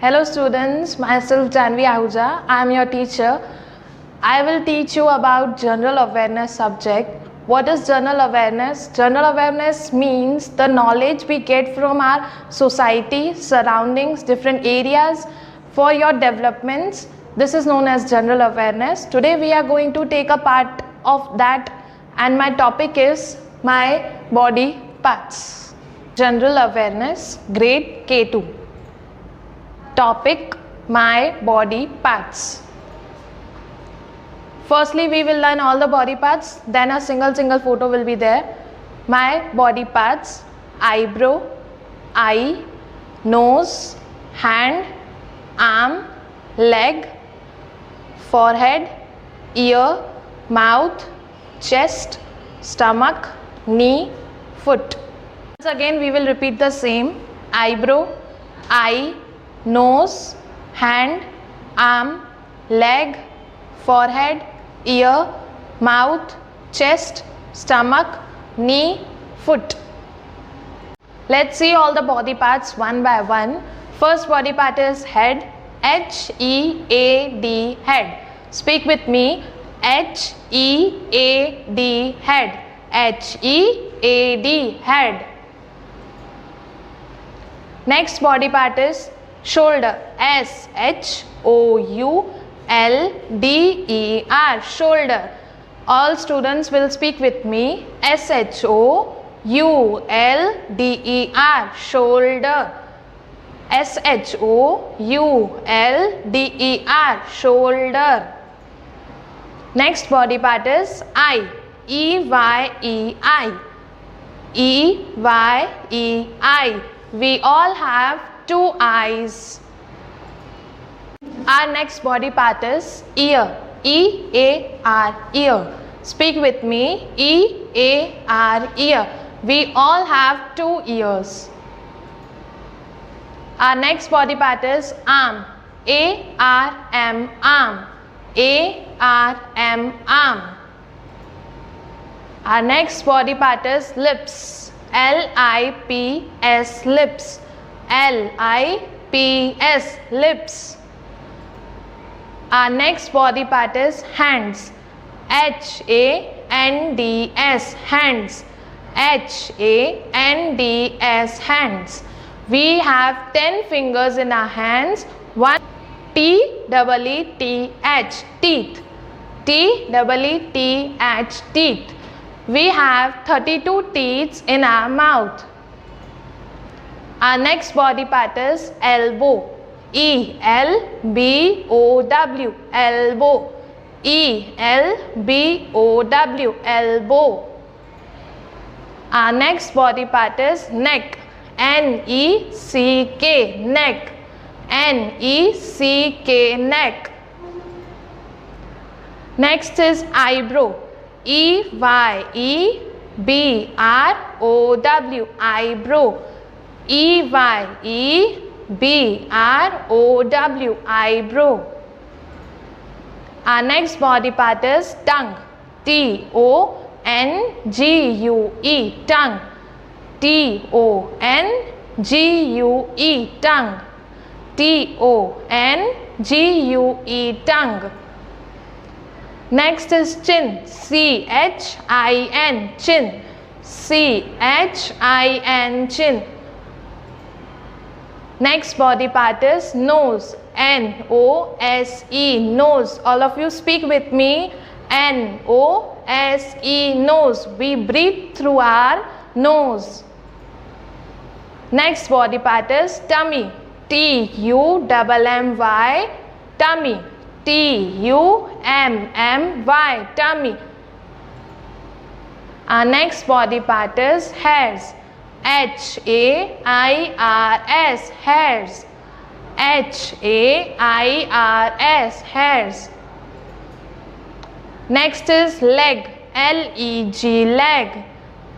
Hello students, myself Janvi Ahuja. I am your teacher. I will teach you about general awareness subject. What is general awareness? General awareness means the knowledge we get from our society, surroundings, different areas for your developments. This is known as general awareness. Today we are going to take a part of that and my topic is my body parts. General awareness, grade K2. Topic, my body parts. Firstly, we will learn all the body parts, then a single photo will be there. My body parts: eyebrow, eye, nose, hand, arm, leg, forehead, ear, mouth, chest, stomach, knee, foot. Once again we will repeat the same: eyebrow, eye, nose, hand, arm, leg, forehead, ear, mouth, chest, stomach, knee, foot. Let's see all the body parts one by one. First body part is head, H-E-A-D, head. Speak with me: H-E-A-D, head, H-E-A-D, head. Next body part is shoulder, S-H-O-U-L-D-E-R, shoulder. All students will speak with me: S-H-O-U-L-D-E-R, shoulder, S-H-O-U-L-D-E-R, shoulder. Next body part is eye, E-Y-E-I, E-Y-E-I. We all have two eyes. Our next body part is ear, E-A-R, ear. Speak with me: E-A-R, ear. We all have two ears. Our next body part is arm, A-R-M, arm, A-R-M, arm. Our next body part is lips, L-I-P-S, lips, L-I-P-S, lips. Our next body part is hands, H-A-N-D-S, hands, H-A-N-D-S, hands. We have 10 fingers in our hands. One, T-E-E-T-H, teeth, T-E-E-T-H, teeth. We have 32 teeth in our mouth. Our next body part is elbow, E-L-B-O-W, elbow, E-L-B-O-W, elbow. Our next body part is neck, N-E-C-K, neck, N-E-C-K, neck. Next is eyebrow, E-Y-E-B-R-O-W, eyebrow, E-Y-E-B-R-O-W, eyebrow. Our next body part is tongue, T-O-N-G-U-E, tongue, T-O-N-G-U-E, tongue, T-O-N-G-U-E, tongue. Next is chin, C-H-I-N, chin, C-H-I-N, chin. Next body part is nose, N-O-S-E, nose. All of you speak with me: N-O-S-E, nose. We breathe through our nose. Next body part is tummy, T-U-M-M-Y, tummy, T-U-M-M-Y, tummy. Our next body part is hairs, H-A-I-R-S, hairs, H-A-I-R-S, hairs. Next is leg, L-E-G, leg,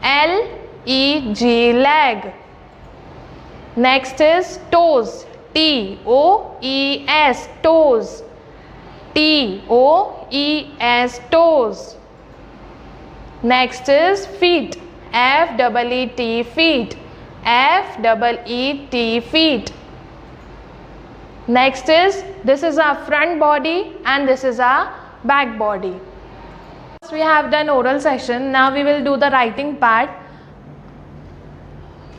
L-E-G, leg. Next is toes, T-O-E-S, toes, T-O-E-S, toes. Next is feet, F-E-E-T, feet, F-E-E-T, feet. Next is, this is our front body and this is our back body. We have done oral session. Now we will do the writing part.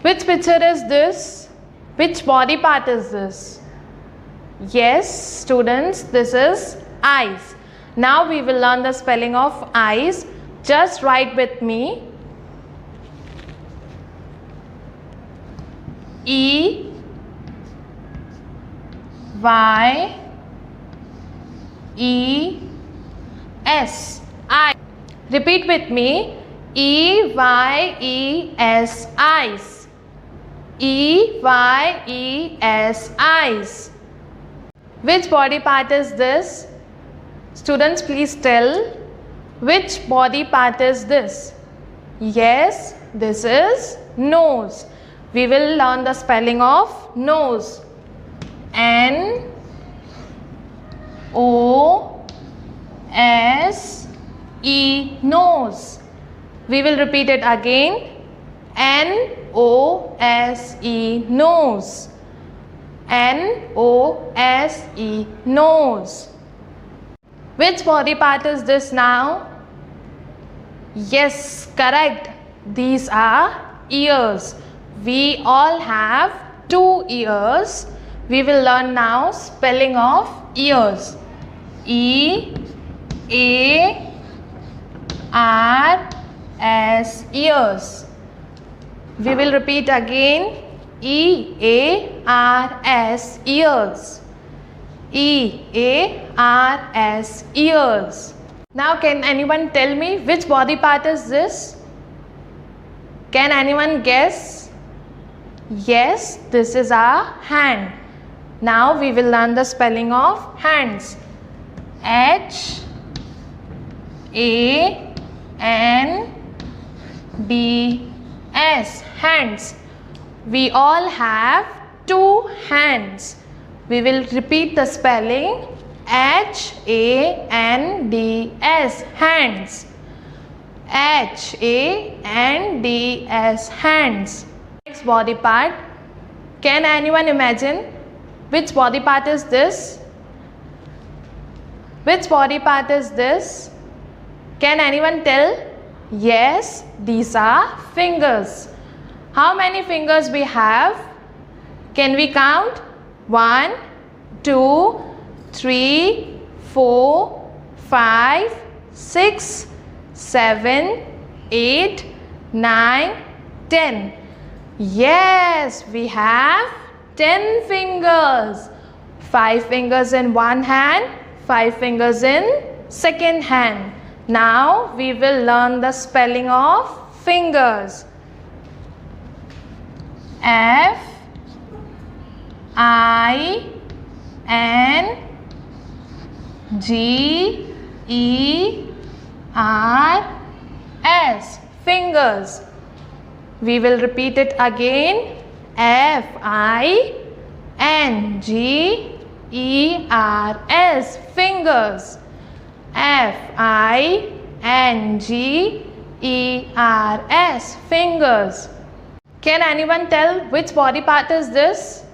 Which picture is this? Which body part is this? Yes, students, this is eyes. Now we will learn the spelling of eyes. Just write with me. E Y E S, I. Repeat with me. E Y E S, eyes. E Y E S, eyes. Which body part is this? Students, please tell. Which body part is this? Yes, this is nose. We will learn the spelling of nose. N O S E, nose. We will repeat it again. N O S E, nose. N O S E, nose. Which body part is this now? Yes, correct. These are ears. We all have 2 ears. We will learn now spelling of ears. E A R S, ears. We will repeat again. E A R S, ears. E A R S, ears. Now can anyone tell me which body part is this? Can anyone guess? Yes, this is our hand. Now we will learn the spelling of hands. H A N D S, hands. We all have 2 hands. We will repeat the spelling. H A N D S, hands. H A N D S, hands. Next body part. Can anyone imagine which body part is this? Which body part is this? Can anyone tell? Yes, these are fingers. How many fingers we have? Can we count? 1, 2, 3, 4, 5, 6, 7, 8, 9, 10. Yes, we have 10 fingers. 5 fingers in one hand, 5 fingers in second hand. Now we will learn the spelling of fingers. F I N G E R S, fingers. We will repeat it again. F I N G E R S, fingers. F I N G E R S, fingers. Can anyone tell which body part is this?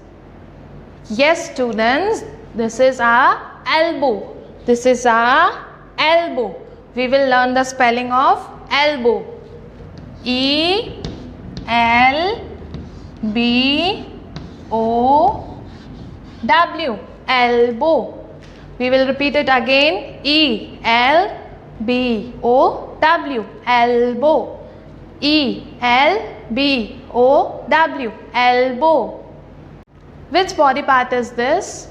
Yes, students, this is our elbow. This is our elbow. We will learn the spelling of elbow. E L B O W, elbow. We will repeat it again. E L B O W, elbow. E L B O W, elbow. Which body part is this?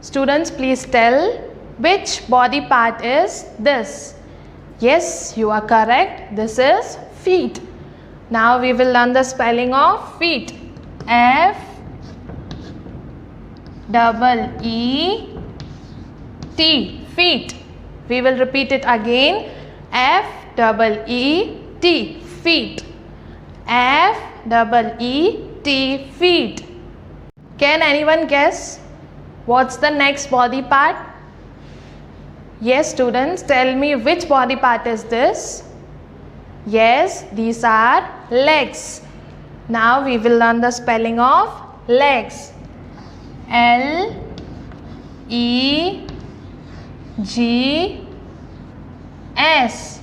Students, please tell. Which body part is this? Yes, you are correct. This is feet. Now we will learn the spelling of feet. F double E T, feet. We will repeat it again. F double E T, feet. F double E T, feet. Can anyone guess what's the next body part? Yes, students, tell me which body part is this? Yes, these are legs. Now we will learn the spelling of legs. L E G S,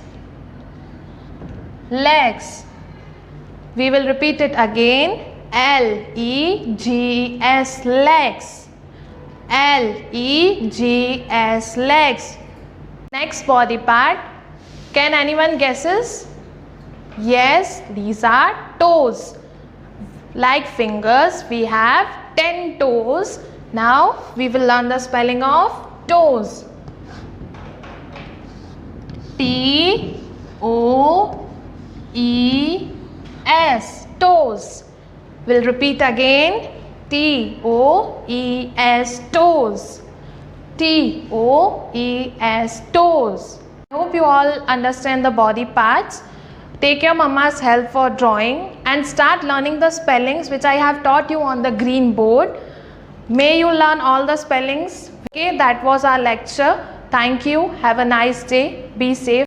legs. We will repeat it again. L E G S, legs. L E G S, legs. Next body part. Can anyone guesses? Yes, these are toes. Like fingers, we have 10 toes. Now we will learn the spelling of toes. T O E S, toes. We'll repeat again. T O E S, toes. T O E S, toes. I hope you all understand the body parts. Take your mama's help for drawing and start learning the spellings which I have taught you on the green board. May you learn all the spellings. Okay, that was our lecture. Thank you. Have a nice day. Be safe.